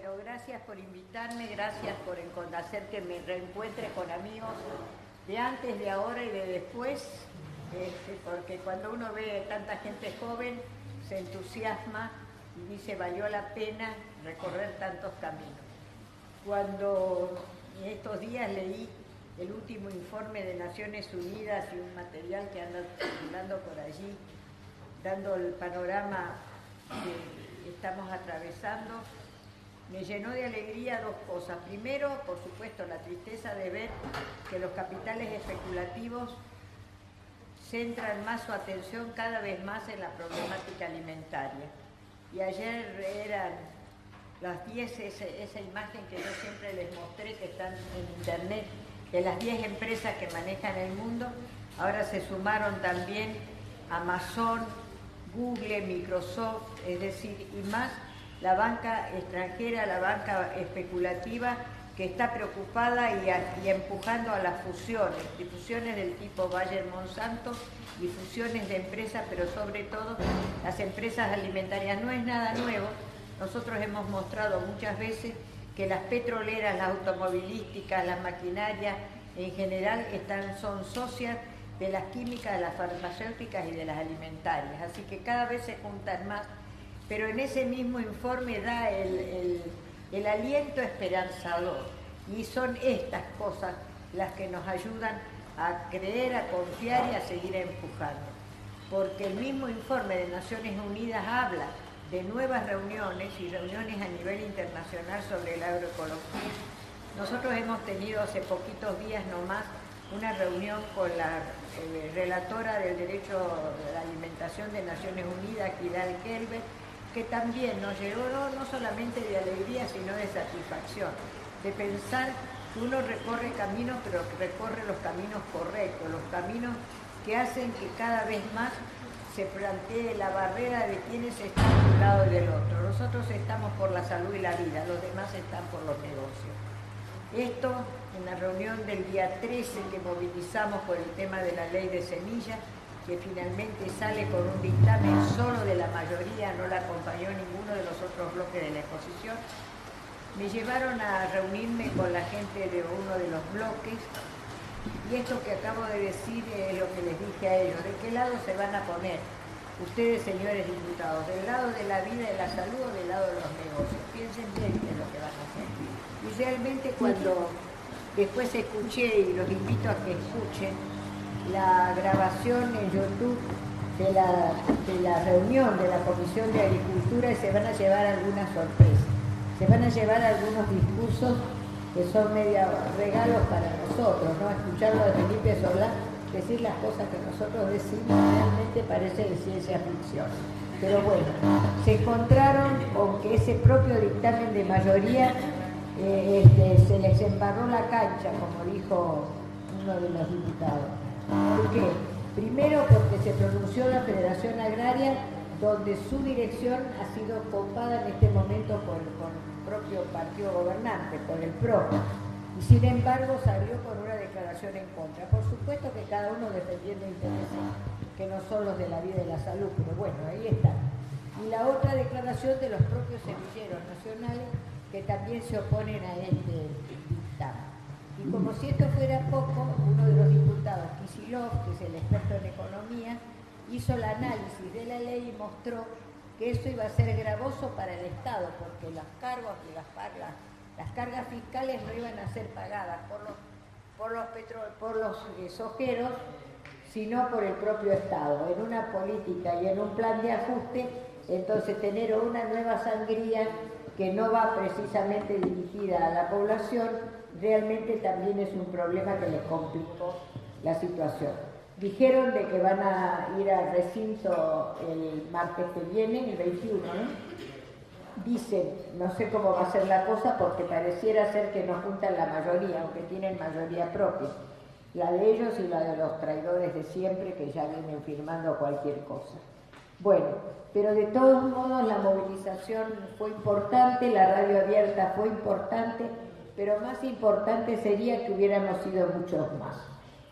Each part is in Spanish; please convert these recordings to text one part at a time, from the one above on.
Bueno, gracias por invitarme, gracias por hacer que me reencuentre con amigos de antes, de ahora y de después, porque cuando uno ve tanta gente joven se entusiasma y dice valió la pena recorrer tantos caminos. Cuando en estos días leí el último informe de Naciones Unidas y un material que anda circulando por allí, dando el panorama que estamos atravesando, me llenó de alegría dos cosas. Primero, por supuesto, la tristeza de ver que los capitales especulativos centran más su atención cada vez más en la problemática alimentaria. Y ayer eran las 10, esa imagen que yo siempre les mostré, que están en internet, de las 10 empresas que manejan el mundo. Ahora se sumaron también Amazon, Google, Microsoft, es decir, y más la banca extranjera, la banca especulativa, que está preocupada y empujando a las fusiones del tipo Bayer-Monsanto y fusiones de empresas, pero sobre todo las empresas alimentarias. No es nada nuevo, nosotros hemos mostrado muchas veces que las petroleras, las automovilísticas, las maquinarias en general son socias de las químicas, de las farmacéuticas y de las alimentarias, así que cada vez se juntan más. Pero en ese mismo informe da el aliento esperanzador, y son estas cosas las que nos ayudan a creer, a confiar y a seguir empujando. Porque el mismo informe de Naciones Unidas habla de nuevas reuniones y reuniones a nivel internacional sobre la agroecología. Nosotros hemos tenido hace poquitos días nomás una reunión con la relatora del derecho de la alimentación de Naciones Unidas, Kidal Kelber, que también nos llegó no solamente de alegría, sino de satisfacción, de pensar que uno recorre caminos, pero que recorre los caminos correctos, los caminos que hacen que cada vez más se plantee la barrera de quienes están de un lado y del otro. Nosotros estamos por la salud y la vida, los demás están por los negocios. Esto, en la reunión del día 13 que movilizamos por el tema de la ley de semillas, que finalmente sale con un dictamen solo de la mayoría, no la acompañó ninguno de los otros bloques de la exposición, me llevaron a reunirme con la gente de uno de los bloques, y esto que acabo de decir es lo que les dije a ellos: ¿de qué lado se van a poner ustedes, señores diputados? ¿Del lado de la vida y la salud o del lado de los negocios? Piensen bien qué es lo que van a hacer. Y realmente cuando después escuché, y los invito a que escuchen la grabación en YouTube de la reunión de la Comisión de Agricultura, y se van a llevar algunas sorpresas. Se van a llevar algunos discursos que son medio regalos para nosotros, ¿no? Escucharlo de Felipe Solá decir las cosas que nosotros decimos realmente parece de ciencia ficción. Pero bueno, se encontraron con que ese propio dictamen de mayoría se les embarró la cancha, como dijo uno de los diputados. ¿Por qué? Primero porque se pronunció la Federación Agraria, donde su dirección ha sido copada en este momento por el propio partido gobernante, por el PRO, y sin embargo salió con una declaración en contra. Por supuesto que cada uno defendiendo intereses que no son los de la vida y la salud, pero bueno, ahí está. Y la otra declaración de los propios semilleros nacionales, que también se oponen a este dictamen. Y como si esto fuera poco, uno de los diputados, Kicillof, que es el experto en economía, hizo el análisis de la ley y mostró que eso iba a ser gravoso para el Estado, porque los cargos y las cargas fiscales no iban a ser pagadas por los sojeros, sino por el propio Estado. En una política y en un plan de ajuste, entonces tener una nueva sangría que no va precisamente dirigida a la población, realmente también es un problema que les complicó la situación. Dijeron de que van a ir al recinto el martes que viene, el 21, ¿no? Dicen, no sé cómo va a ser la cosa, porque pareciera ser que no juntan la mayoría, aunque tienen mayoría propia, la de ellos y la de los traidores de siempre, que ya vienen firmando cualquier cosa. Bueno, pero de todos modos la movilización fue importante, la radio abierta fue importante, pero más importante sería que hubiéramos sido muchos más.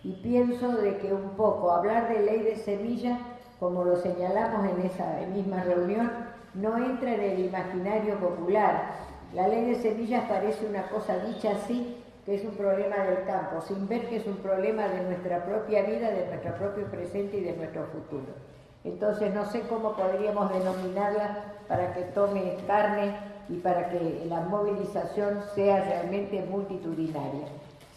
Y pienso de que un poco hablar de ley de semilla, como lo señalamos en esa misma reunión, no entra en el imaginario popular, La ley de semillas parece una cosa dicha así, que es un problema del campo, sin ver que es un problema de nuestra propia vida, de nuestro propio presente y de nuestro futuro. Entonces no sé cómo podríamos denominarla para que tome carne y para que la movilización sea realmente multitudinaria.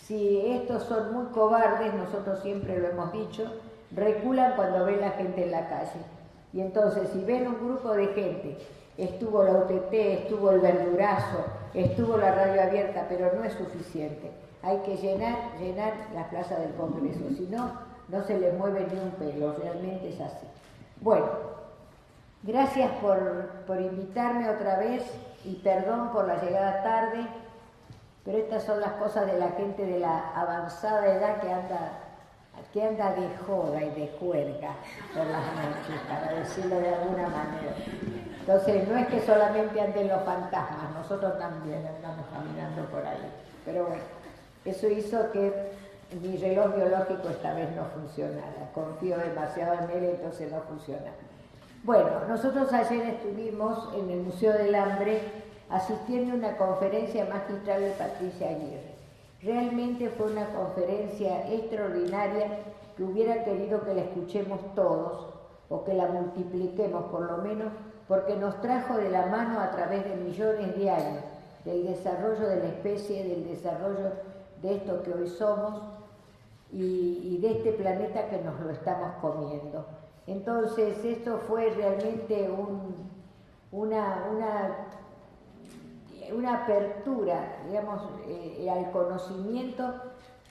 Si estos son muy cobardes, nosotros siempre lo hemos dicho, reculan cuando ven la gente en la calle. Y entonces si ven un grupo de gente, estuvo la UTT, estuvo el Verdurazo, estuvo la radio abierta, pero no es suficiente. Hay que llenar la plaza del Congreso, si no, no se les mueve ni un pelo, realmente es así. Bueno, gracias por invitarme otra vez y perdón por la llegada tarde, pero estas son las cosas de la gente de la avanzada edad que anda de joda y de juerga por las noches, para decirlo de alguna manera. Entonces, no es que solamente anden los fantasmas, nosotros también andamos caminando por ahí. Pero bueno, eso hizo que mi reloj biológico esta vez no funcionara. Confío demasiado en él, entonces no funciona. Bueno, nosotros ayer estuvimos en el Museo del Hambre asistiendo a una conferencia magistral de Patricia Aguirre. Realmente fue una conferencia extraordinaria que hubiera querido que la escuchemos todos o que la multipliquemos por lo menos, porque nos trajo de la mano a través de millones de años del desarrollo de la especie, del desarrollo de esto que hoy somos y de este planeta que nos lo estamos comiendo. Entonces esto fue realmente una apertura, digamos, al conocimiento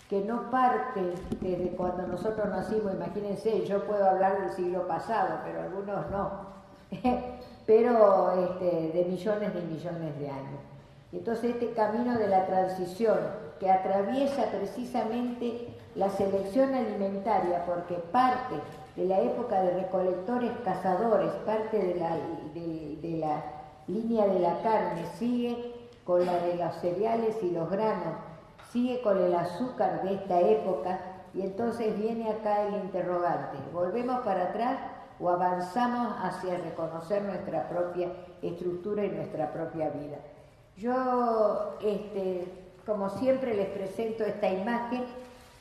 que no parte desde cuando nosotros nacimos. Imagínense, yo puedo hablar del siglo pasado, pero algunos no, pero de millones y millones de años. Entonces este camino de la transición que atraviesa precisamente la selección alimentaria, porque parte de la época de recolectores cazadores, parte de la línea de la carne, sigue con la de los cereales y los granos, sigue con el azúcar de esta época, y entonces viene acá el interrogante: ¿volvemos para atrás o avanzamos hacia reconocer nuestra propia estructura y nuestra propia vida? Yo, como siempre, les presento esta imagen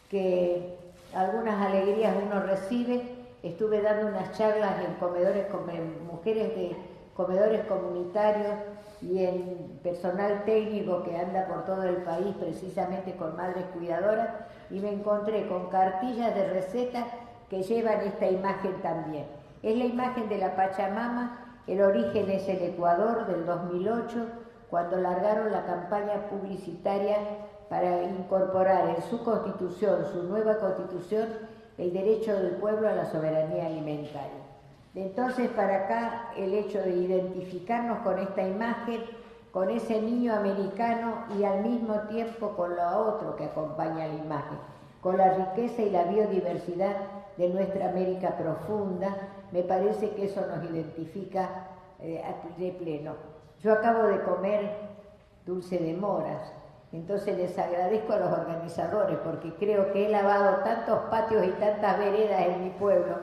que algunas alegrías uno recibe. Estuve dando unas charlas en comedores con mujeres de comedores comunitarios y en personal técnico que anda por todo el país precisamente con madres cuidadoras, y me encontré con cartillas de recetas que llevan esta imagen también. Es la imagen de la Pachamama. El origen es el Ecuador del 2008, cuando largaron la campaña publicitaria para incorporar en su constitución, su nueva constitución, el derecho del pueblo a la soberanía alimentaria. De entonces para acá, el hecho de identificarnos con esta imagen, con ese niño americano y al mismo tiempo con lo otro que acompaña la imagen, con la riqueza y la biodiversidad de nuestra América profunda, me parece que eso nos identifica de pleno. Yo acabo de comer dulce de moras, entonces les agradezco a los organizadores, porque creo que he lavado tantos patios y tantas veredas en mi pueblo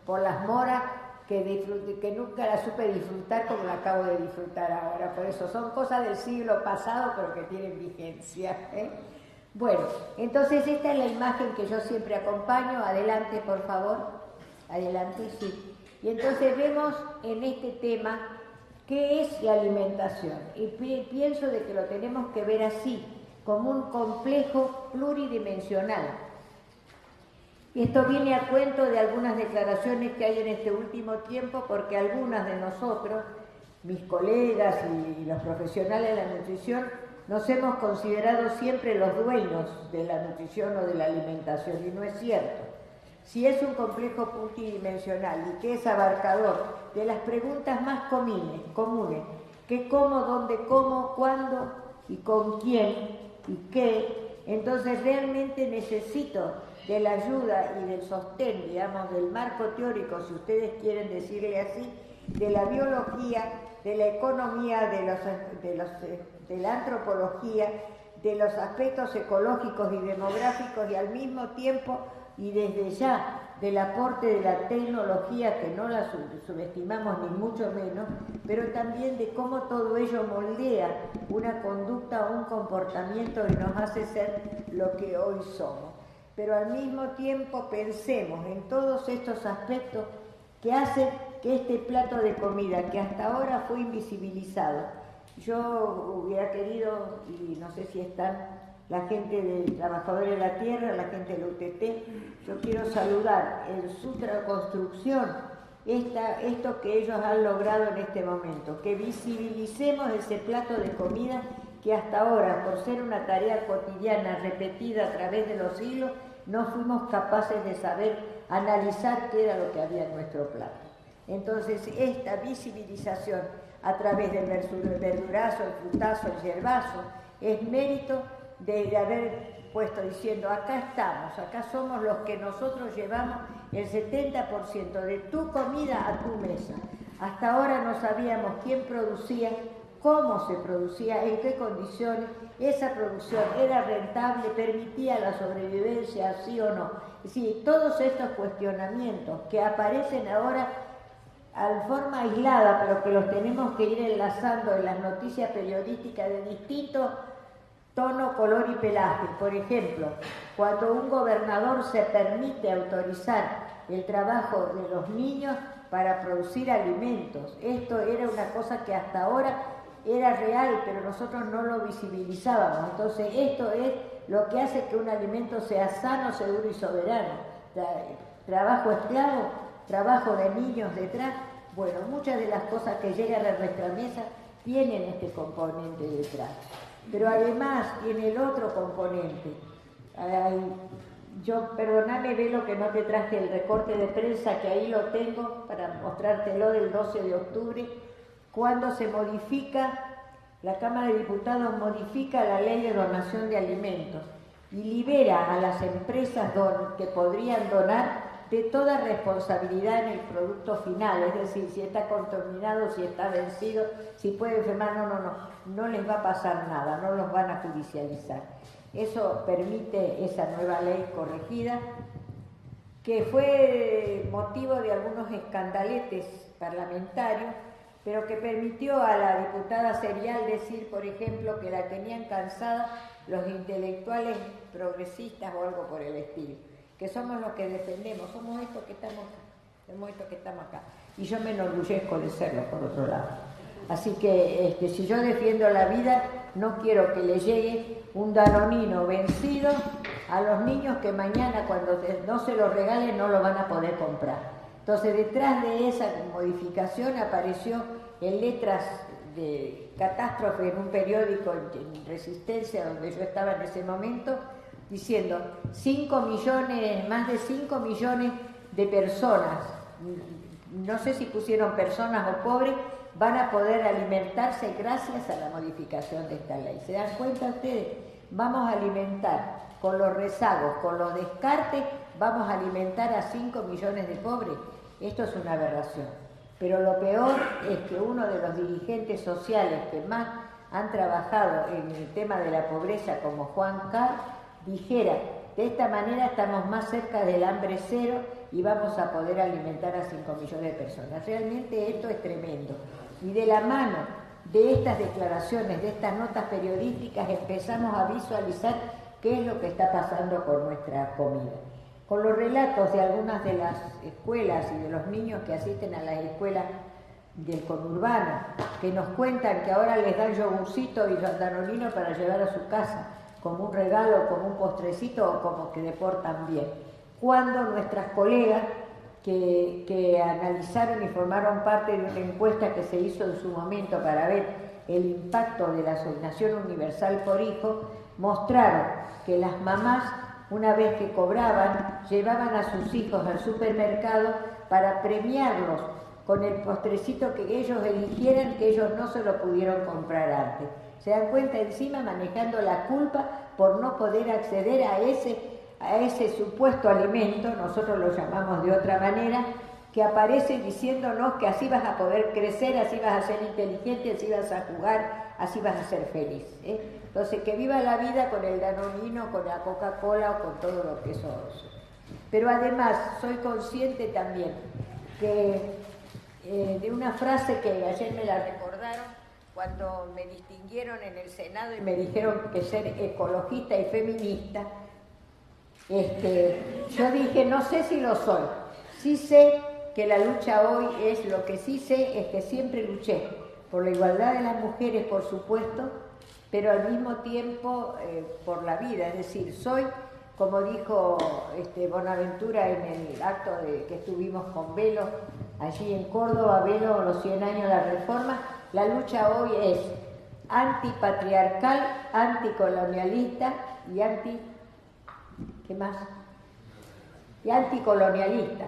por las moras que nunca las supe disfrutar como la acabo de disfrutar ahora. Por eso son cosas del siglo pasado, pero que tienen vigencia, ¿eh? Bueno, entonces esta es la imagen que yo siempre acompaño. Adelante, por favor. Adelante, sí. Y entonces vemos en este tema qué es la alimentación. Y pienso de que lo tenemos que ver así, como un complejo pluridimensional. Esto viene a cuento de algunas declaraciones que hay en este último tiempo, porque algunas de nosotros, mis colegas y los profesionales de la nutrición, nos hemos considerado siempre los dueños de la nutrición o de la alimentación, y no es cierto. Si es un complejo multidimensional y que es abarcador de las preguntas más comunes, ¿qué como, dónde como, cuándo y con quién y qué? Entonces realmente necesito de la ayuda y del sostén, digamos, del marco teórico, si ustedes quieren decirle así, de la biología, de la economía, de la antropología, de los aspectos ecológicos y demográficos, y al mismo tiempo y desde ya del aporte de la tecnología, que no la subestimamos ni mucho menos, pero también de cómo todo ello moldea una conducta, un comportamiento y nos hace ser lo que hoy somos. Pero al mismo tiempo pensemos en todos estos aspectos que hacen que este plato de comida, que hasta ahora fue invisibilizado, yo hubiera querido, y no sé si están la gente de Trabajadores de la Tierra, la gente de la UTT, yo quiero saludar en su construcción esto que ellos han logrado en este momento, que visibilicemos ese plato de comida que hasta ahora, por ser una tarea cotidiana repetida a través de los siglos, no fuimos capaces de saber analizar qué era lo que había en nuestro plato. Entonces, esta visibilización a través del verdurazo, el frutazo, el yerbazo, es mérito de haber puesto diciendo, acá estamos, acá somos los que nosotros llevamos el 70% de tu comida a tu mesa. Hasta ahora no sabíamos quién producía, cómo se producía, en qué condiciones, esa producción era rentable, permitía la sobrevivencia, sí o no. Es decir, todos estos cuestionamientos que aparecen ahora de forma aislada, pero que los tenemos que ir enlazando en las noticias periodísticas de distintos tono, color y pelaje. Por ejemplo, cuando un gobernador se permite autorizar el trabajo de los niños para producir alimentos. Esto era una cosa que hasta ahora era real, pero nosotros no lo visibilizábamos. Entonces, esto es lo que hace que un alimento sea sano, seguro y soberano. Trabajo esclavo, trabajo de niños detrás. Bueno, muchas de las cosas que llegan a nuestra mesa tienen este componente detrás. Pero además tiene el otro componente. Perdóname, Belo, que no te traje el recorte de prensa, que ahí lo tengo para mostrártelo del 12 de octubre, cuando se modifica, la Cámara de Diputados modifica la ley de donación de alimentos y libera a las empresas que podrían donar de toda responsabilidad en el producto final, es decir, si está contaminado, si está vencido, si puede enfermar, no les va a pasar nada, no los van a judicializar. Eso permite esa nueva ley corregida, que fue motivo de algunos escandaletes parlamentarios, pero que permitió a la diputada Serial decir, por ejemplo, que la tenían cansada los intelectuales progresistas o algo por el estilo, que somos los que defendemos, somos estos que estamos acá, y yo me enorgullezco de serlo, por otro lado. Así que si yo defiendo la vida, no quiero que le llegue un danonino vencido a los niños que mañana, cuando no se lo regalen, no lo van a poder comprar. Entonces, detrás de esa modificación apareció en letras de catástrofe en un periódico en Resistencia, donde yo estaba en ese momento, diciendo 5 millones, más de 5 millones de personas, no sé si pusieron personas o pobres, van a poder alimentarse gracias a la modificación de esta ley. ¿Se dan cuenta ustedes? Vamos a alimentar con los rezagos, con los descartes, vamos a alimentar a 5 millones de pobres. Esto es una aberración. Pero lo peor es que uno de los dirigentes sociales que más han trabajado en el tema de la pobreza, como Juan Carr, dijera, de esta manera estamos más cerca del hambre cero y vamos a poder alimentar a 5 millones de personas. Realmente esto es tremendo. Y de la mano de estas declaraciones, de estas notas periodísticas, empezamos a visualizar qué es lo que está pasando con nuestra comida. Con los relatos de algunas de las escuelas y de los niños que asisten a las escuelas del conurbano, que nos cuentan que ahora les dan yogurcito y danonino para llevar a su casa, como un regalo, como un postrecito o como que deportan bien. Cuando nuestras colegas que analizaron y formaron parte de una encuesta que se hizo en su momento para ver el impacto de la asignación universal por hijo, mostraron que las mamás, una vez que cobraban, llevaban a sus hijos al supermercado para premiarlos con el postrecito que ellos eligieran, que ellos no se lo pudieron comprar antes. Se dan cuenta, encima manejando la culpa por no poder acceder a ese supuesto alimento, nosotros lo llamamos de otra manera, que aparece diciéndonos que así vas a poder crecer, así vas a ser inteligente, así vas a jugar, así vas a ser feliz. Entonces, que viva la vida con el danonino, con la Coca-Cola o con todo lo que eso Pero además soy consciente también que de una frase que ayer me la recordaron cuando me distinguieron en el Senado y me dijeron que ser ecologista y feminista, yo dije, no sé si lo soy, sí sé que la lucha hoy es, lo que sí sé es que siempre luché por la igualdad de las mujeres, por supuesto, pero al mismo tiempo por la vida, es decir, soy, como dijo Bonaventura en el acto que estuvimos con Velo, allí en Córdoba, Velo, los 100 años de la Reforma, la lucha hoy es antipatriarcal, anticolonialista y ¿qué más? Y anticolonialista.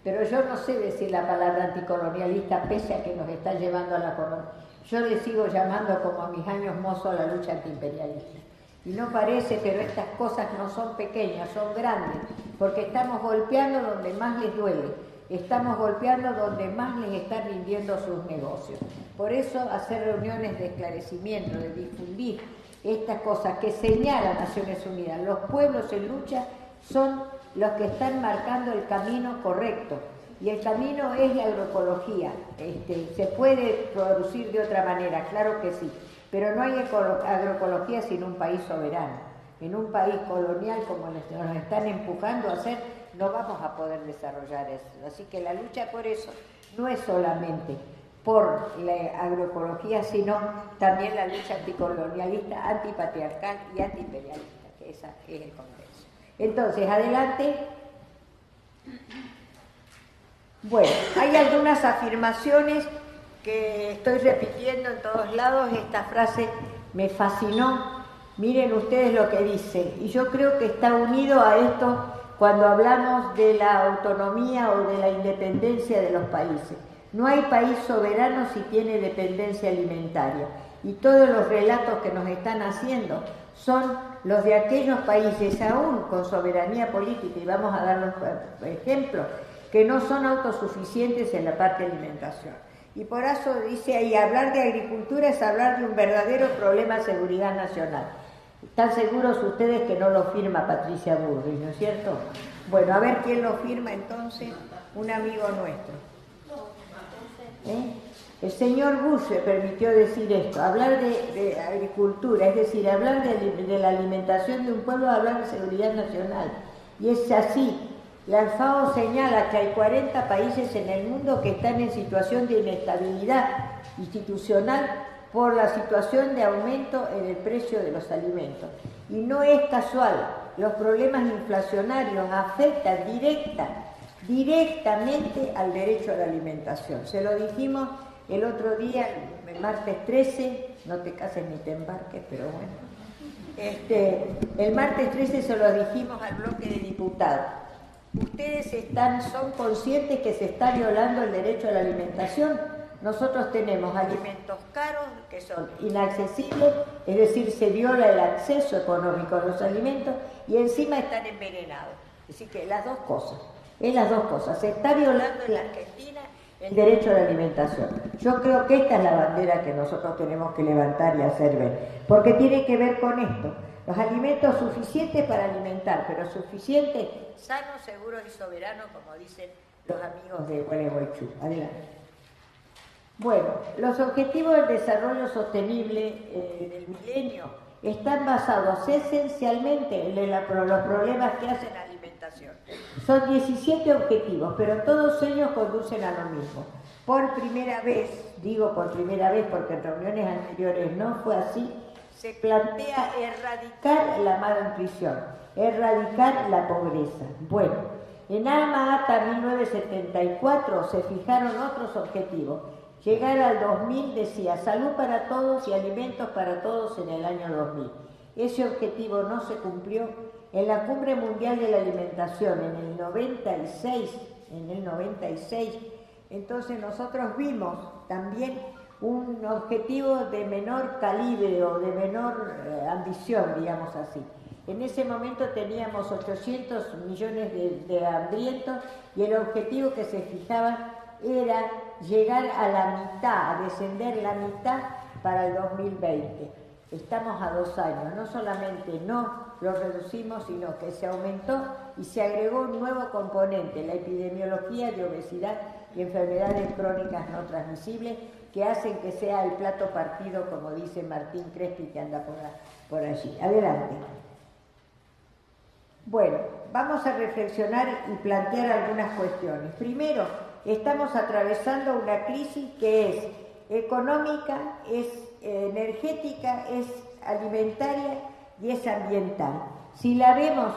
Pero yo no sé decir la palabra anticolonialista, pese a que nos está llevando a la colonia. Yo le sigo llamando, como a mis años mozos, a la lucha antiimperialista. Y no parece, pero estas cosas no son pequeñas, son grandes, porque estamos golpeando donde más les duele, estamos golpeando donde más les están rindiendo sus negocios. Por eso hacer reuniones de esclarecimiento, de difundir estas cosas que señala Naciones Unidas. Los pueblos en lucha son los que están marcando el camino correcto. Y el camino es la agroecología. Se puede producir de otra manera, claro que sí, pero no hay agroecología sin un país soberano. En un país colonial como nos están empujando a hacer, no vamos a poder desarrollar eso. Así que la lucha por eso no es solamente por la agroecología, sino también la lucha anticolonialista, antipatriarcal y antiimperialista, que esa es el Congreso. Entonces, adelante. Bueno, hay algunas afirmaciones que estoy repitiendo en todos lados. Esta frase me fascinó. Miren ustedes lo que dice. Y yo creo que está unido a esto cuando hablamos de la autonomía o de la independencia de los países. No hay país soberano si tiene dependencia alimentaria. Y todos los relatos que nos están haciendo son los de aquellos países aún con soberanía política, y vamos a dar los ejemplos, que no son autosuficientes en la parte de alimentación. Y por eso dice ahí, hablar de agricultura es hablar de un verdadero problema de seguridad nacional. ¿Están seguros ustedes que no lo firma Patricia Bullrich, no es cierto? Bueno, a ver quién lo firma entonces, un amigo nuestro. El señor Bush se permitió decir esto, hablar de agricultura, es decir, hablar de la alimentación de un pueblo, hablar de seguridad nacional. Y es así. La FAO señala que hay 40 países en el mundo que están en situación de inestabilidad institucional por la situación de aumento en el precio de los alimentos. Y no es casual, los problemas inflacionarios afectan directamente al derecho a la alimentación. Se lo dijimos el otro día, el martes 13, no te cases ni te embarques, pero bueno. El martes 13 se lo dijimos al bloque de diputados. Ustedes son conscientes que se está violando el derecho a la alimentación. Nosotros tenemos alimentos caros que son inaccesibles, es decir, se viola el acceso económico a los alimentos y encima están envenenados. Así que las dos cosas, se está violando en la Argentina el derecho a la alimentación. Yo creo que esta es la bandera que nosotros tenemos que levantar y hacer ver, porque tiene que ver con esto. Los alimentos suficientes para alimentar, pero suficientes, sanos, seguros y soberanos, como dicen los amigos de Gualeguaychú. Adelante. Bueno, los objetivos del desarrollo sostenible del milenio están basados esencialmente en los problemas que hacen la alimentación. Son 17 objetivos, pero todos ellos conducen a lo mismo. Por primera vez, digo por primera vez porque en reuniones anteriores no fue así, se plantea erradicar la malnutrición, erradicar la pobreza. Bueno, en Alma Ata 1974 se fijaron otros objetivos. Llegar al 2000 decía salud para todos y alimentos para todos en el año 2000. Ese objetivo no se cumplió. En la Cumbre Mundial de la Alimentación en el 96, entonces nosotros vimos también un objetivo de menor calibre o de menor ambición, digamos así. En ese momento teníamos 800 millones de hambrientos y el objetivo que se fijaba era llegar a la mitad, a descender la mitad para el 2020. Estamos a 2 años, no solamente no lo reducimos, sino que se aumentó y se agregó un nuevo componente, la epidemiología de obesidad y enfermedades crónicas no transmisibles, que hacen que sea el plato partido, como dice Martín Crespi, que anda por allí. Adelante. Bueno, vamos a reflexionar y plantear algunas cuestiones. Primero, estamos atravesando una crisis que es económica, es energética, es alimentaria y es ambiental. Si la vemos,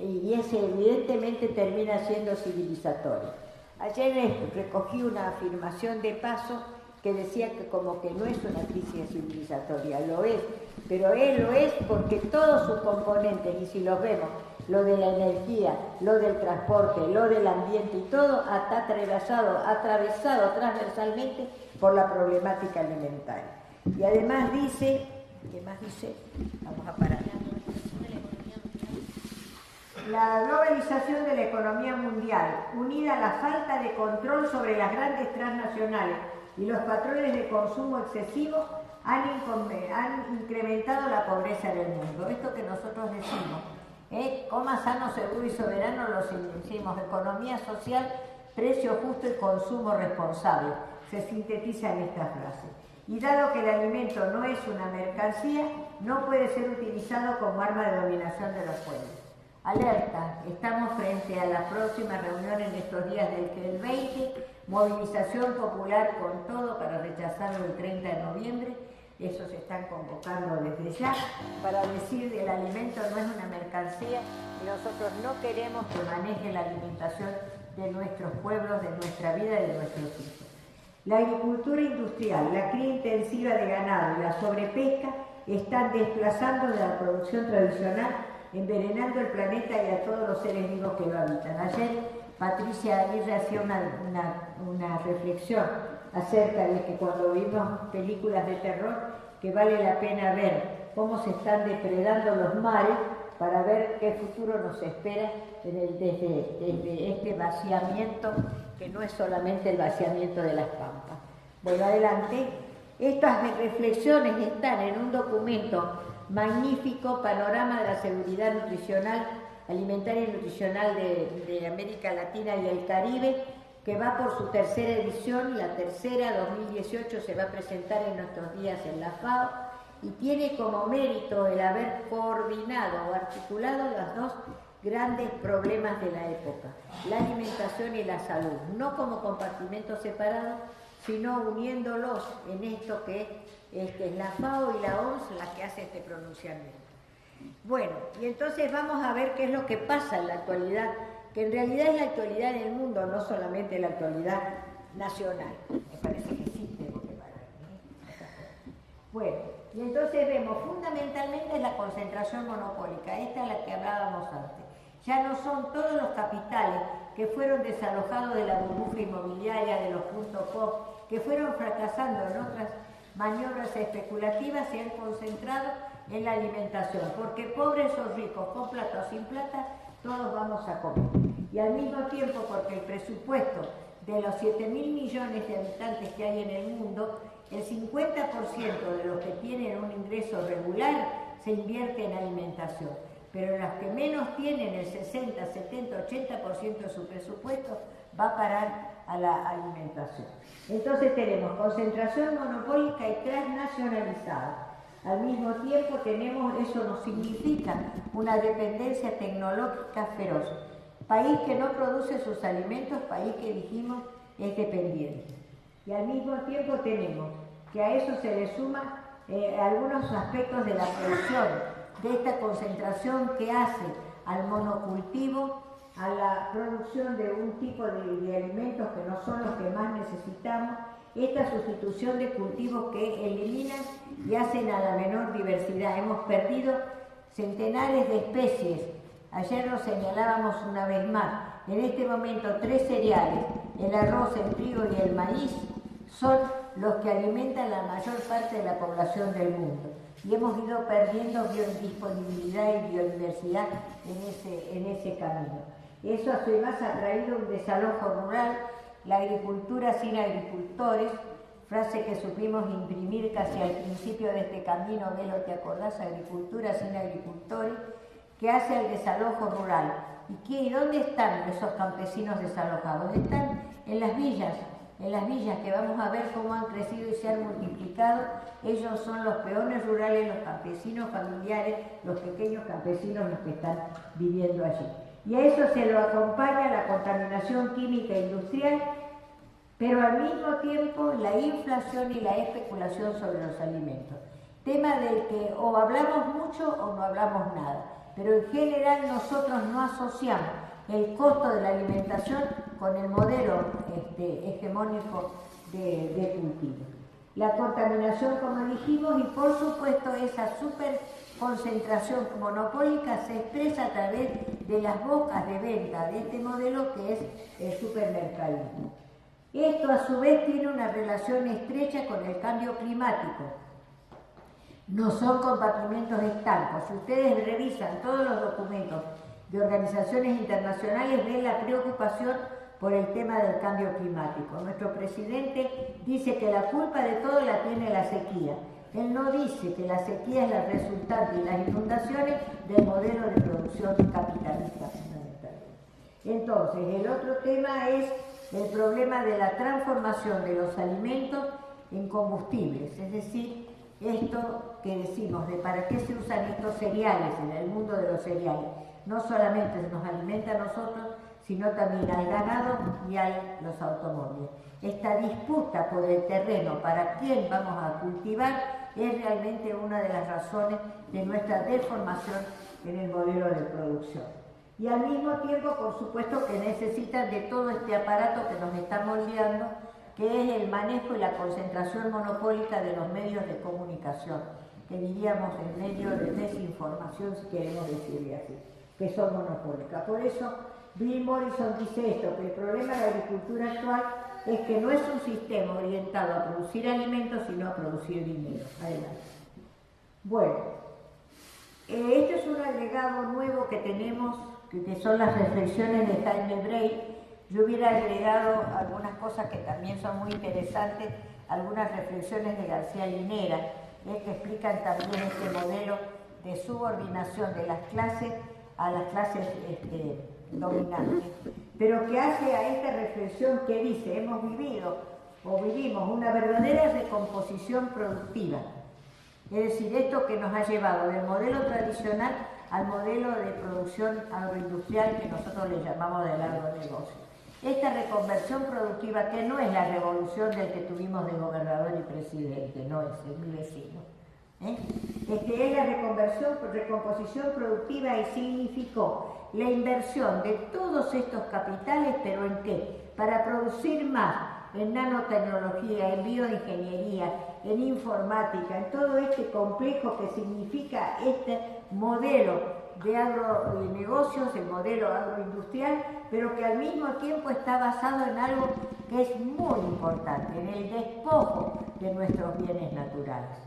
y es evidentemente termina siendo civilizatoria. Ayer recogí una afirmación de Paso que decía que como que no es una crisis civilizatoria, lo es, pero él lo es porque todos sus componentes, y si los vemos, lo de la energía, lo del transporte, lo del ambiente y todo está atravesado transversalmente por la problemática alimentaria. Y además dice, ¿qué más dice? Vamos a parar. La globalización de la economía mundial, unida a la falta de control sobre las grandes transnacionales y los patrones de consumo excesivos, han incrementado la pobreza en el mundo. Esto que nosotros decimos, coma sano, seguro y soberano, lo decimos, economía social, precio justo y consumo responsable, se sintetiza en esta frase. Y dado que el alimento no es una mercancía, no puede ser utilizado como arma de dominación de los pueblos. Alerta, estamos frente a la próxima reunión en estos días del 20, movilización popular con todo para rechazarlo el 30 de noviembre. Eso se están convocando desde ya para decir que el alimento no es una mercancía y nosotros no queremos que maneje la alimentación de nuestros pueblos, de nuestra vida y de nuestros hijos. La agricultura industrial, la cría intensiva de ganado y la sobrepesca están desplazando de la producción tradicional, envenenando el planeta y a todos los seres vivos que lo habitan. Ayer Patricia Aguirre hacía una reflexión acerca de que cuando vimos películas de terror, que vale la pena ver cómo se están depredando los mares para ver qué futuro nos espera desde este vaciamiento, que no es solamente el vaciamiento de las pampas. Bueno, adelante. Estas reflexiones están en un documento magnífico, Panorama de la Seguridad Nutricional, Alimentaria y Nutricional de América Latina y el Caribe, que va por su tercera edición. La tercera, 2018, se va a presentar en nuestros días en la FAO y tiene como mérito el haber coordinado o articulado los dos grandes problemas de la época, la alimentación y la salud, no como compartimentos separados, sino uniéndolos en esto que es la FAO y la OMS la que hace este pronunciamiento. Bueno, y entonces vamos a ver qué es lo que pasa en la actualidad, que en realidad es la actualidad del mundo, no solamente la actualidad nacional. Me parece que sí tengo que parar. Bueno, y entonces vemos, fundamentalmente es la concentración monopólica, esta es la que hablábamos antes. Ya no son todos los capitales que fueron desalojados de la burbuja inmobiliaria, de los .com, que fueron fracasando en otras maniobras especulativas, se han concentrado en la alimentación, porque pobres o ricos, con plata o sin plata, todos vamos a comer. Y al mismo tiempo, porque el presupuesto de los 7.000 millones de habitantes que hay en el mundo, el 50% de los que tienen un ingreso regular se invierte en alimentación, pero los que menos tienen, el 60, 70, 80% de su presupuesto va a parar a la alimentación. Entonces tenemos concentración monopólica y transnacionalizada. Al mismo tiempo tenemos, eso nos significa una dependencia tecnológica feroz. País que no produce sus alimentos, país que dijimos es dependiente. Y al mismo tiempo tenemos que a eso se le suma algunos aspectos de la producción, de esta concentración que hace al monocultivo, a la producción de un tipo de alimentos que no son los que más necesitamos, esta sustitución de cultivos que eliminan y hacen a la menor diversidad. Hemos perdido centenares de especies. Ayer lo señalábamos una vez más. En este momento 3 cereales, el arroz, el trigo y el maíz, son los que alimentan la mayor parte de la población del mundo. Y hemos ido perdiendo biodisponibilidad y biodiversidad en ese camino. Eso además ha traído un desalojo rural, la agricultura sin agricultores, frase que supimos imprimir casi al principio de este camino, Velo, ¿te acordás? Agricultura sin agricultores, que hace al desalojo rural. ¿Y dónde están esos campesinos desalojados? Están en las villas que vamos a ver cómo han crecido y se han multiplicado. Ellos son los peones rurales, los campesinos familiares, los pequeños campesinos los que están viviendo allí. Y a eso se lo acompaña la contaminación química industrial, pero al mismo tiempo la inflación y la especulación sobre los alimentos. Tema del que o hablamos mucho o no hablamos nada, pero en general nosotros no asociamos el costo de la alimentación con el modelo hegemónico de cultivo. La contaminación, como dijimos, y por supuesto esa superconcentración monopólica se expresa a través de las bocas de venta de este modelo que es el supermercadismo. Esto a su vez tiene una relación estrecha con el cambio climático. No son compartimentos estancos. Si ustedes revisan todos los documentos de organizaciones internacionales, ven la preocupación por el tema del cambio climático. Nuestro presidente dice que la culpa de todo la tiene la sequía. Él no dice que la sequía es la resultante y las inundaciones del modelo de producción capitalista fundamentalmente. Entonces, el otro tema es el problema de la transformación de los alimentos en combustibles, es decir, esto que decimos de para qué se usan estos cereales en el mundo de los cereales. No solamente nos alimenta a nosotros, sino también al ganado y a los automóviles. Esta disputa por el terreno, para quién vamos a cultivar, es realmente una de las razones de nuestra deformación en el modelo de producción. Y al mismo tiempo, por supuesto, que necesitan de todo este aparato que nos está moldeando, que es el manejo y la concentración monopólica de los medios de comunicación, que diríamos el medio de desinformación, si queremos decirle así, que son monopólicas. Por eso, Bill Morrison dice esto, que el problema de la agricultura actual es que no es un sistema orientado a producir alimentos, sino a producir dinero. Adelante. Bueno, este es un agregado nuevo que tenemos, que son las reflexiones de Jaime Bray. Yo hubiera agregado algunas cosas que también son muy interesantes, algunas reflexiones de García Linera, que explican también este modelo de subordinación de las clases a las clases dominantes, pero que hace a esta reflexión que dice, hemos vivido o vivimos una verdadera recomposición productiva, es decir, esto que nos ha llevado del modelo tradicional al modelo de producción agroindustrial que nosotros le llamamos del agronegocio. Esta reconversión productiva, que no es la revolución del que tuvimos de gobernador y presidente, no es mi vecino, es que es la recomposición productiva y significó la inversión de todos estos capitales, pero ¿en qué? Para producir más en nanotecnología, en bioingeniería, en informática, en todo este complejo que significa este modelo de agronegocios, el modelo agroindustrial, pero que al mismo tiempo está basado en algo que es muy importante, en el despojo de nuestros bienes naturales.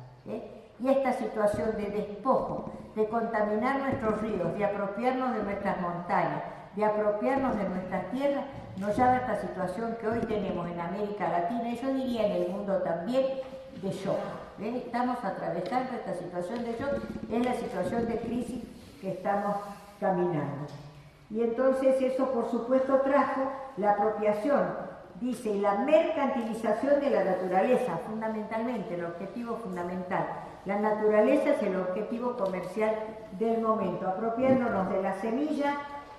Y esta situación de despojo, de contaminar nuestros ríos, de apropiarnos de nuestras montañas, de apropiarnos de nuestras tierras, nos lleva a esta situación que hoy tenemos en América Latina, y yo diría en el mundo también, de shock. Estamos atravesando esta situación de shock, es la situación de crisis que estamos caminando. Y entonces eso, por supuesto, trajo la apropiación, dice, y la mercantilización de la naturaleza, fundamentalmente, el objetivo fundamental. La naturaleza es el objetivo comercial del momento, apropiándonos de la semilla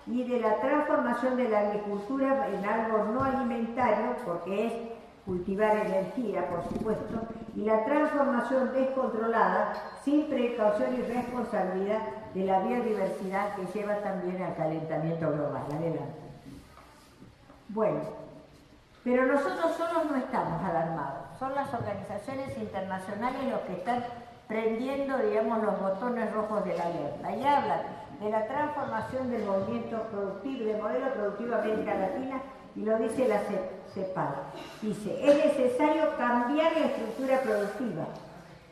y de la transformación de la agricultura en algo no alimentario, porque es cultivar energía, por supuesto, y la transformación descontrolada, sin precaución y responsabilidad, de la biodiversidad que lleva también al calentamiento global. Adelante. Bueno, pero nosotros solos no estamos alarmados, son las organizaciones internacionales los que están prendiendo, digamos, los botones rojos de la alerta. Y hablan de la transformación del movimiento productivo, del modelo productivo de América Latina, y lo dice la CEPAL. Dice, es necesario cambiar la estructura productiva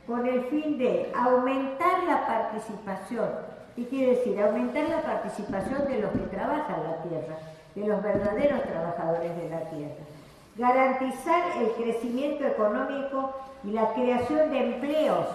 con el fin de aumentar la participación. ¿Qué quiere decir? Aumentar la participación de los que trabajan la tierra, de los verdaderos trabajadores de la tierra. Garantizar el crecimiento económico y la creación de empleos,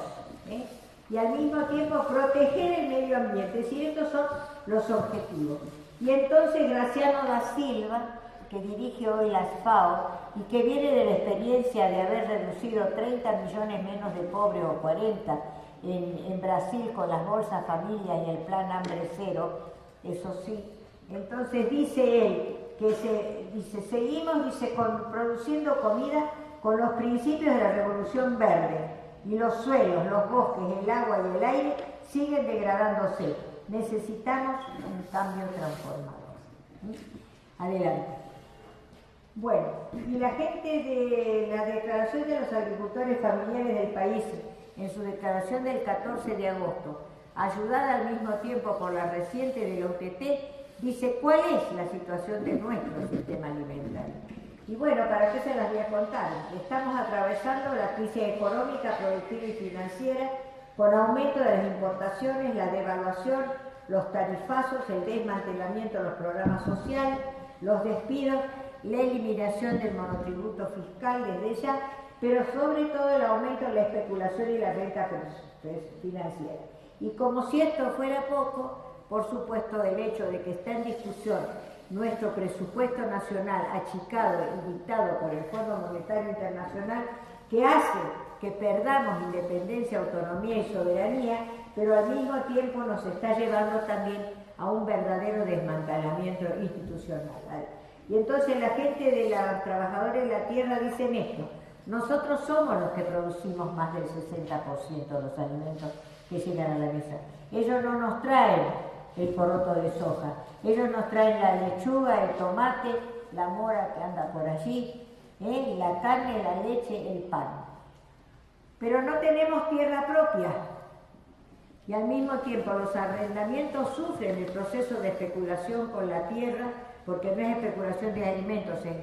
y al mismo tiempo proteger el medio ambiente. Es decir, estos son los objetivos. Y entonces Graciano da Silva, que dirige hoy las FAO y que viene de la experiencia de haber reducido 30 millones menos de pobres o 40 en Brasil con las bolsas familias y el plan hambre cero, eso sí. Entonces dice él que seguimos produciendo comida con los principios de la revolución verde y los suelos, los bosques, el agua y el aire siguen degradándose. Necesitamos un cambio transformador. Adelante. Bueno, y la gente de la Declaración de los Agricultores Familiares del país, en su declaración del 14 de agosto, ayudada al mismo tiempo por la reciente de la UTT, dice cuál es la situación de nuestro sistema alimentario. Y bueno, ¿para qué se las voy a contar? Estamos atravesando la crisis económica, productiva y financiera, con aumento de las importaciones, la devaluación, los tarifazos, el desmantelamiento de los programas sociales, los despidos, la eliminación del monotributo fiscal desde ya, pero sobre todo el aumento de la especulación y la renta financiera. Y como si esto fuera poco, por supuesto el hecho de que está en discusión nuestro presupuesto nacional achicado y dictado por el Fondo Monetario Internacional, que hace que perdamos independencia, autonomía y soberanía, pero al mismo tiempo nos está llevando también a un verdadero desmantelamiento institucional. Y entonces la gente de los trabajadores de la tierra dicen esto: nosotros somos los que producimos más del 60% de los alimentos que llegan a la mesa. Ellos no nos traen el poroto de soja, ellos nos traen la lechuga, el tomate, la mora que anda por allí, la carne, la leche, el pan. Pero no tenemos tierra propia. Y al mismo tiempo los arrendamientos sufren el proceso de especulación con la tierra, porque no es especulación de alimentos, es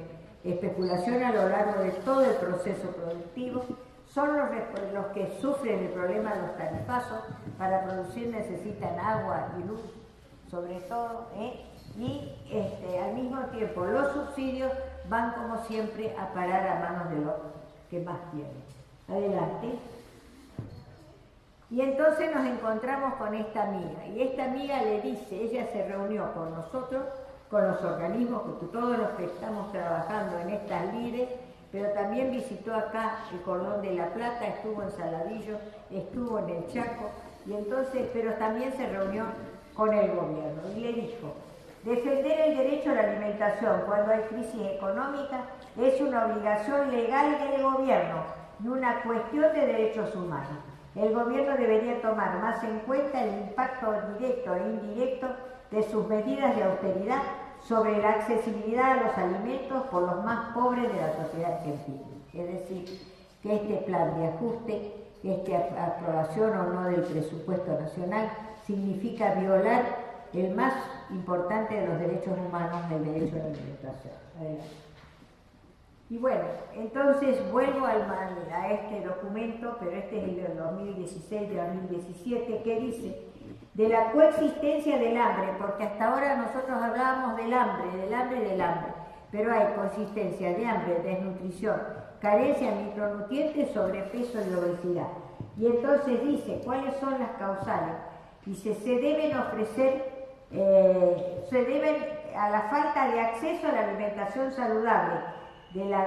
especulación a lo largo de todo el proceso productivo. Son los que sufren el problema de los tarifazos. Para producir necesitan agua y luz, sobre todo, y al mismo tiempo los subsidios van como siempre a parar a manos de los que más tienen. Adelante. Y entonces nos encontramos con esta amiga, y esta amiga le dice, ella se reunió con nosotros, con los organismos, porque todos los que estamos trabajando en estas LIDES, pero también visitó acá el Cordón de la Plata, estuvo en Saladillo, estuvo en el Chaco, y entonces, pero también se reunió con el gobierno, y le dijo, defender el derecho a la alimentación cuando hay crisis económica es una obligación legal del gobierno y una cuestión de derechos humanos. El gobierno debería tomar más en cuenta el impacto directo e indirecto de sus medidas de austeridad sobre la accesibilidad a los alimentos por los más pobres de la sociedad argentina. Es decir, que este plan de ajuste, esta aprobación o no del presupuesto nacional, significa violar el más importante de los derechos humanos, el derecho a la alimentación. Adelante. Y bueno, entonces vuelvo a este documento, pero este es el del 2016-2017, que dice de la coexistencia del hambre, porque hasta ahora nosotros hablábamos del hambre, pero hay coexistencia de hambre, desnutrición, carencia de micronutrientes, sobrepeso y obesidad. Y entonces dice, ¿cuáles son las causales? Dice, se deben a la falta de acceso a la alimentación saludable, de la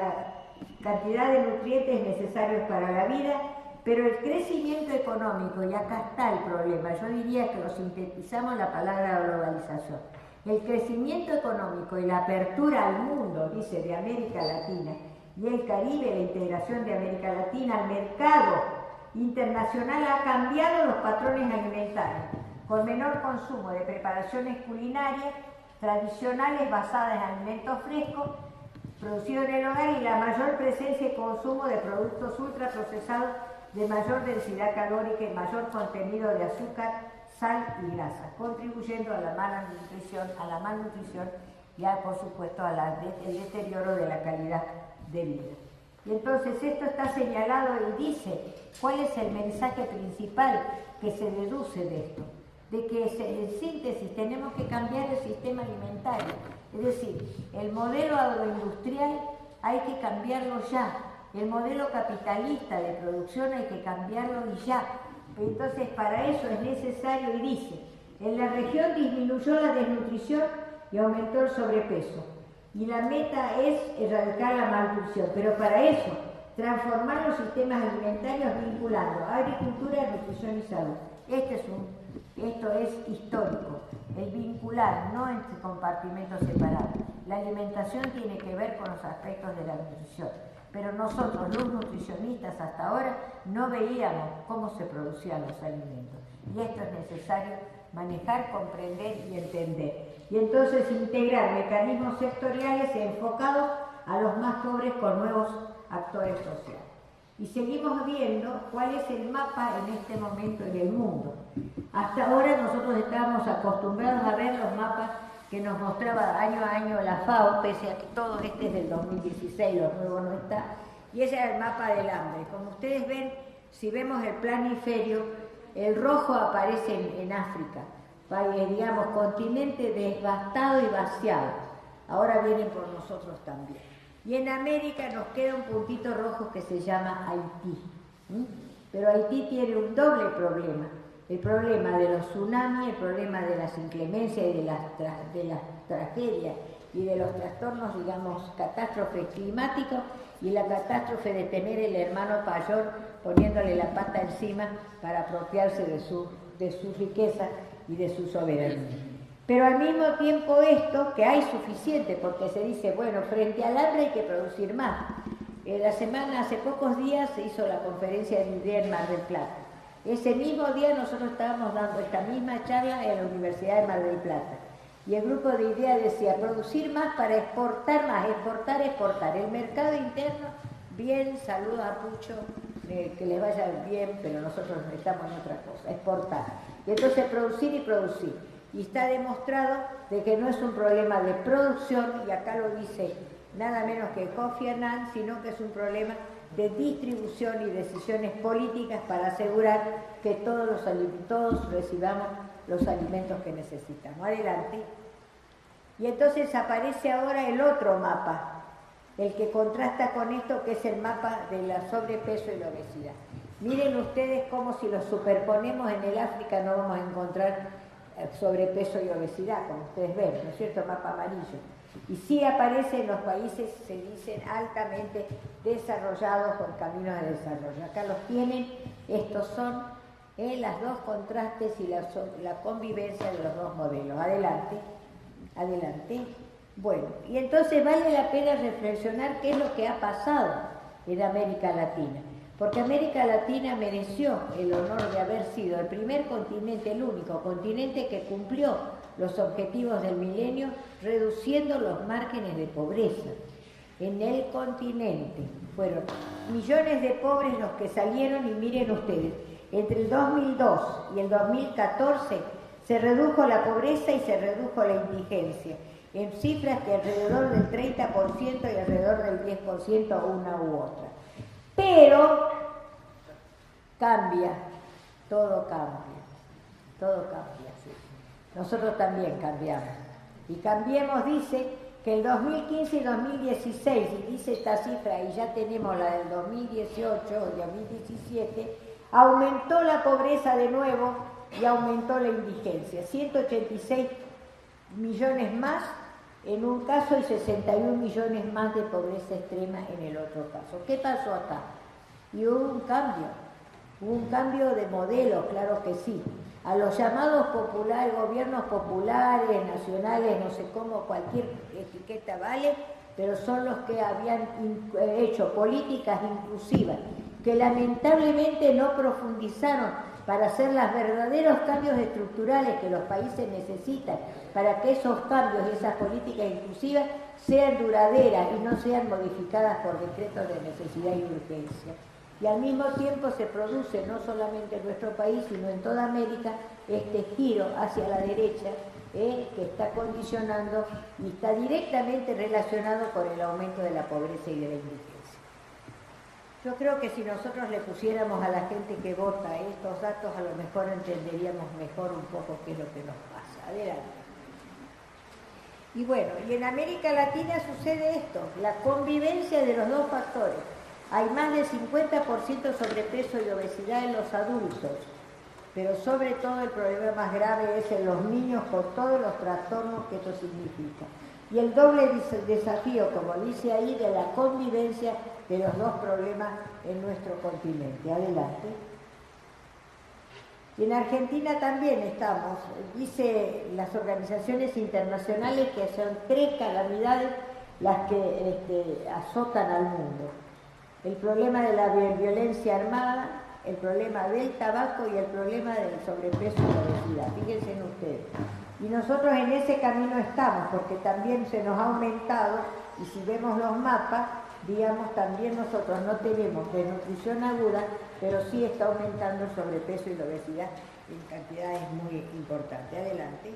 cantidad de nutrientes necesarios para la vida, pero el crecimiento económico, y acá está el problema, yo diría que lo sintetizamos la palabra globalización. El crecimiento económico y la apertura al mundo, dice, de América Latina y el Caribe, la integración de América Latina al mercado internacional ha cambiado los patrones alimentarios, con menor consumo de preparaciones culinarias tradicionales basadas en alimentos frescos, producidos en el hogar, y la mayor presencia y consumo de productos ultraprocesados de mayor densidad calórica y mayor contenido de azúcar, sal y grasa, contribuyendo a la malnutrición y por supuesto al deterioro de la calidad de vida. Y entonces esto está señalado y dice cuál es el mensaje principal que se deduce de esto, de que en síntesis tenemos que cambiar el sistema alimentario, es decir, el modelo agroindustrial hay que cambiarlo ya, el modelo capitalista de producción hay que cambiarlo y ya, Entonces, para eso es necesario, y dice, en la región disminuyó la desnutrición y aumentó el sobrepeso. Y la meta es erradicar la malnutrición, pero para eso, transformar los sistemas alimentarios vinculando agricultura, nutrición y salud. Esto es histórico, el vincular, no entre compartimentos separados. La alimentación tiene que ver con los aspectos de la nutrición, pero nosotros, los nutricionistas, hasta ahora no veíamos cómo se producían los alimentos. Y esto es necesario manejar, comprender y entender. Y entonces integrar mecanismos sectoriales enfocados a los más pobres con nuevos actores sociales. Y seguimos viendo cuál es el mapa en este momento en el mundo. Hasta ahora nosotros estábamos acostumbrados a ver los mapas que nos mostraba año a año la FAO, pese a que todo este es del 2016, lo nuevo no está, y ese era el mapa del hambre. Como ustedes ven, si vemos el planisferio, el rojo aparece en África, digamos, continente devastado y vaciado. Ahora vienen por nosotros también. Y en América nos queda un puntito rojo que se llama Haití. Pero Haití tiene un doble problema. El problema de los tsunamis, el problema de las inclemencias y de las tragedias y de los trastornos, digamos, catástrofes climáticos y la catástrofe de tener el hermano mayor poniéndole la pata encima para apropiarse de su riqueza y de su soberanía. Pero al mismo tiempo esto, que hay suficiente, porque se dice, bueno, frente al hambre hay que producir más. Hace pocos días se hizo la conferencia de IDEA en Mar del Plata. Ese mismo día nosotros estábamos dando esta misma charla en la Universidad de Mar del Plata. Y el grupo de IDEA decía, producir más para exportar más, exportar. El mercado interno, bien, saludos a Pucho, que les vaya bien, pero nosotros estamos en otra cosa, exportar. Y entonces producir y producir. Y está demostrado de que no es un problema de producción, y acá lo dice nada menos que Kofi Annan, sino que es un problema de distribución y decisiones políticas para asegurar que todos recibamos los alimentos que necesitamos. Adelante. Y entonces aparece ahora el otro mapa, el que contrasta con esto, que es el mapa de la sobrepeso y la obesidad. Miren ustedes cómo si los superponemos en el África no vamos a encontrar sobrepeso y obesidad, como ustedes ven, ¿no es cierto? Mapa amarillo. Y sí aparece en los países, se dicen, altamente desarrollados por caminos de desarrollo. Acá los tienen, estos son los dos contrastes y la convivencia de los dos modelos. Adelante, adelante. Bueno, y entonces vale la pena reflexionar qué es lo que ha pasado en América Latina. Porque América Latina mereció el honor de haber sido el primer continente, el único continente que cumplió los objetivos del milenio, reduciendo los márgenes de pobreza. En el continente fueron millones de pobres los que salieron, y miren ustedes, entre el 2002 y el 2014 se redujo la pobreza y se redujo la indigencia, en cifras de alrededor del 30% y alrededor del 10% una u otra. Pero cambia, todo cambia, sí. Nosotros también cambiamos. Y cambiemos, dice, que el 2015 y 2016, y dice esta cifra, y ya tenemos la del 2018 o 2017, aumentó la pobreza de nuevo y aumentó la indigencia. 186 millones más en un caso y 61 millones más de pobreza extrema en el otro caso. ¿Qué pasó acá? Y hubo un cambio de modelo, claro que sí. A los llamados populares, gobiernos populares, nacionales, no sé cómo, cualquier etiqueta vale, pero son los que habían hecho políticas inclusivas, que lamentablemente no profundizaron para hacer los verdaderos cambios estructurales que los países necesitan, para que esos cambios y esas políticas inclusivas sean duraderas y no sean modificadas por decretos de necesidad y urgencia. Y al mismo tiempo se produce, no solamente en nuestro país, sino en toda América, este giro hacia la derecha que está condicionando y está directamente relacionado con el aumento de la pobreza y de la indigencia. Yo creo que si nosotros le pusiéramos a la gente que vota estos datos, a lo mejor entenderíamos mejor un poco qué es lo que nos pasa. Adelante. Y bueno, y en América Latina sucede esto, la convivencia de los dos factores. Hay más del 50% sobrepeso y obesidad en los adultos, pero sobre todo el problema más grave es en los niños por todos los trastornos que esto significa. Y el doble desafío, como dice ahí, de la convivencia de los dos problemas en nuestro continente. Adelante. Y en Argentina también estamos, dice las organizaciones internacionales que son 3 calamidades las que azotan al mundo. El problema de la violencia armada, el problema del tabaco y el problema del sobrepeso y la obesidad. Fíjense en ustedes. Y nosotros en ese camino estamos, porque también se nos ha aumentado, y si vemos los mapas, digamos, también nosotros no tenemos desnutrición aguda, pero sí está aumentando el sobrepeso y la obesidad en cantidades muy importantes. Adelante.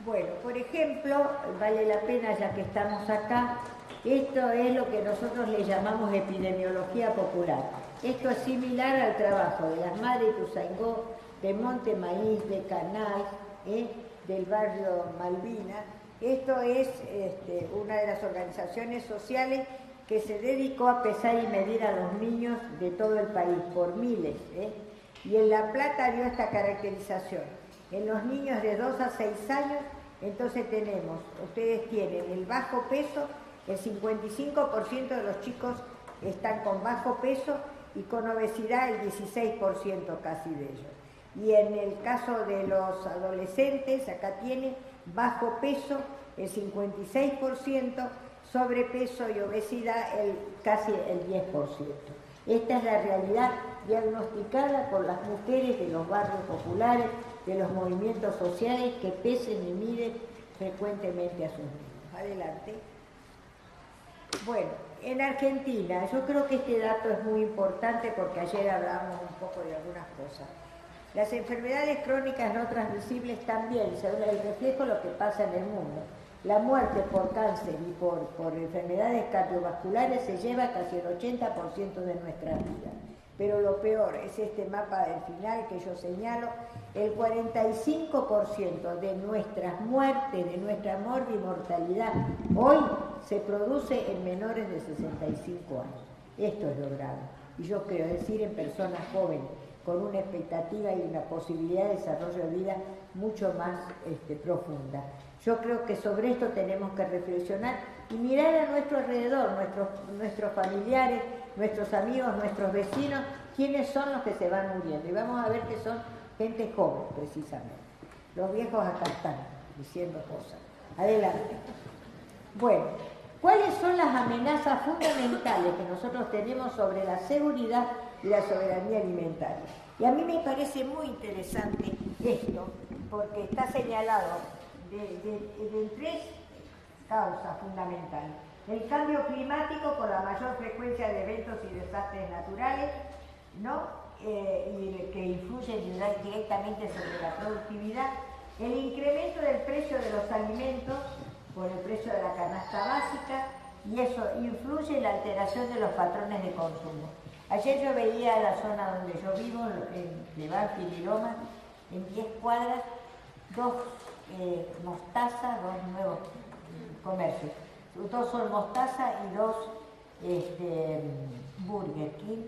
Bueno, por ejemplo, vale la pena, ya que estamos acá, esto es lo que nosotros le llamamos epidemiología popular. Esto es similar al trabajo de las madres de Ituzaingó, de Monte Maíz, de Canal, del barrio Malvina. Esto es una de las organizaciones sociales que se dedicó a pesar y medir a los niños de todo el país, por miles. Y en La Plata dio esta caracterización. En los niños de 2 a 6 años, entonces tenemos, ustedes tienen el bajo peso, el 55% de los chicos están con bajo peso y con obesidad el 16% casi de ellos. Y en el caso de los adolescentes, acá tiene bajo peso el 56%, sobrepeso y obesidad casi el 10%. Esta es la realidad diagnosticada por las mujeres de los barrios populares, de los movimientos sociales que pesen y miden frecuentemente a sus niños. Adelante. Bueno, en Argentina, yo creo que este dato es muy importante porque ayer hablamos un poco de algunas cosas. Las enfermedades crónicas no transmisibles también, según el reflejo de lo que pasa en el mundo. La muerte por cáncer y por enfermedades cardiovasculares se lleva casi el 80% de nuestra vida. Pero lo peor es este mapa del final que yo señalo, el 45% de nuestras muertes, de nuestra muerte y mortalidad, hoy se produce en menores de 65 años. Esto es lo grave. Y yo creo decir en personas jóvenes, con una expectativa y una posibilidad de desarrollo de vida mucho más profunda. Yo creo que sobre esto tenemos que reflexionar y mirar a nuestro alrededor, nuestros familiares, nuestros amigos, nuestros vecinos, quiénes son los que se van muriendo. Y vamos a ver que son gente joven, precisamente. Los viejos acá están diciendo cosas. Adelante. Bueno, ¿cuáles son las amenazas fundamentales que nosotros tenemos sobre la seguridad y la soberanía alimentaria? Y a mí me parece muy interesante esto, porque está señalado de 3 causas fundamentales. El cambio climático con la mayor frecuencia de eventos y desastres naturales, ¿no? Y que influyen directamente sobre la productividad. El incremento del precio de los alimentos por el precio de la canasta básica, y eso influye en la alteración de los patrones de consumo. Ayer yo veía la zona donde yo vivo, de Banfield y Lomas, en 10 cuadras, 2 mostazas, 2 nuevos comercios. 2 son mostaza y 2 Burger King,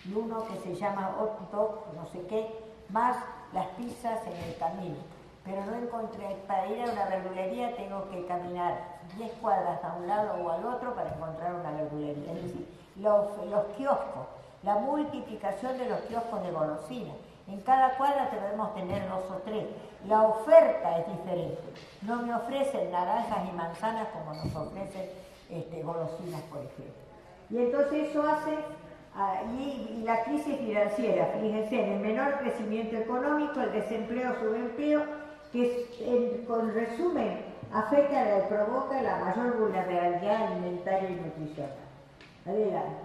y uno que se llama Hot Dog, no sé qué, más las pizzas en el camino. Pero no encontré, para ir a una verdulería tengo que caminar 10 cuadras a un lado o al otro para encontrar una verdulería. Es decir, los kioscos, la multiplicación de los kioscos de golosinas. En cada cuadra debemos tener 2 o 3. La oferta es diferente. No me ofrecen naranjas y manzanas como nos ofrecen golosinas, por ejemplo. Y entonces eso hace, y la crisis financiera, fíjense, en el menor crecimiento económico, el desempleo, subempleo, que con resumen afecta y provoca la mayor vulnerabilidad alimentaria y nutricional. Adelante.